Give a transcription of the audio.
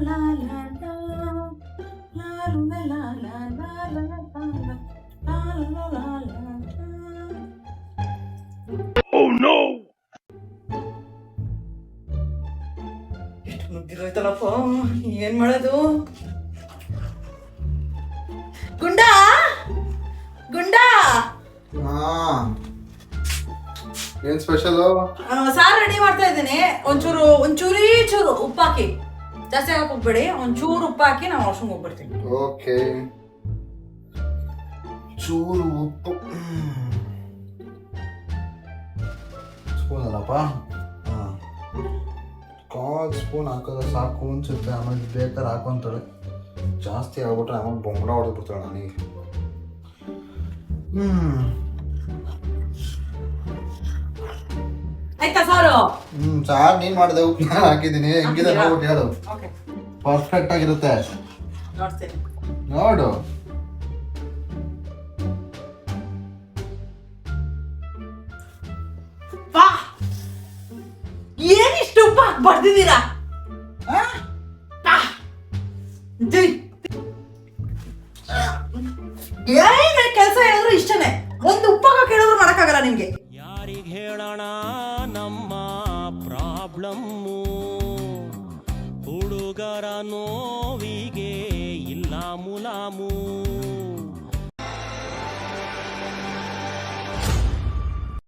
ಲಾ ಲಾ ಲಾ. ಲಾಲು ಲಾ ಲಾ ಲಾ ಲಾ ಲಾ ಲಾ ಲಾ. ಲಾಲು ಲಾ ಲಾ ಲಾ ಲಾ. ಎಷ್ಟು ಮುಗ್ದಿರೋಯ್ತಲ್ಲಪ್ಪ, ಏನ್ ಮಾಡೋದು? ಗುಂಡಾ ಗುಂಡಾ, ಹಾ ಏನ್ ಸ್ಪೆಷಲ್? ಸಾರು ರೆಡಿ ಮಾಡ್ತಾ ಇದ್ದೀನಿ. ಒಂಚೂರು ಉಪ್ಪಾಕಿ, ಜಾಸ್ತಿ ಹಾಕಕ್ ಹೋಗ್ಬೇಡಿ. ಒಂಚೂರು ಉಪ್ಪಾಕಿ ನಾವು ವಾಶ್ರೂಮ್ ಹೋಗ್ಬಿಡ್ತೀನಿ. ಓಕೆ, ಚೂರು ಉಪ್ಪು ಸ್ಪೂನ್ ಅಲ್ಲಪ್ಪ. ಕಾಲ್ ಸ್ಪೂನ್ ಹಾಕೋದ್ರೆ ಸಾಕು ಅನ್ಸುತ್ತೆ. ಆಮೇಲೆ ಬೇಕಾದ್ರೆ ಹಾಕೊಂತಾಳೆ. ಜಾಸ್ತಿ ಆಗ್ಬಿಟ್ರೆ ಆಮೇಲೆ ಬೊಂಬಡ ಹೊಡೆದ್ಬಿಡ್ತಾಳೆ ನನಗೆ. ಆಯ್ತಾ ಸಾರು? ಸಾರ್ ನೀನ್ ಮಾಡಿದೆ, ಉಪ್ಪು ನಾನು ಹಾಕಿದ್ದೀನಿ. ಹೆಂಗಿದೆ ನೋಡ್ಬಿಟ್ಟು ಹೇಳು. ಓಕೆ, ಪರ್ಫೆಕ್ಟ್ ಆಗಿರುತ್ತೆ ನೋಡ್ತೀನಿ. ನೋಡು. ವಾ, ಏನಿಷ್ಟು ಉಪ್ಪು ಹಾಕಿ ಬರ್ದಿದ್ದೀರಾ? ಏನೇ ಕೆಲಸ ಹೇಳಿದ್ರು ಇಷ್ಟನೇ. ಒಂದು ಉಪ್ಪಾಗ ಕೇಳಿದ್ರು ಮಾಡಕ್ಕಾಗಲ್ಲ ನಿಮ್ಗೆ. ಯಾರಿಗೆ ಹೇಳೋಣ ನಮ್ಮ ಪ್ರಾಬ್ಲಮ್ಮು, ಹುಡುಗರ ನೋವಿಗೆ ಇಲ್ಲ ಮುಲಾಮು.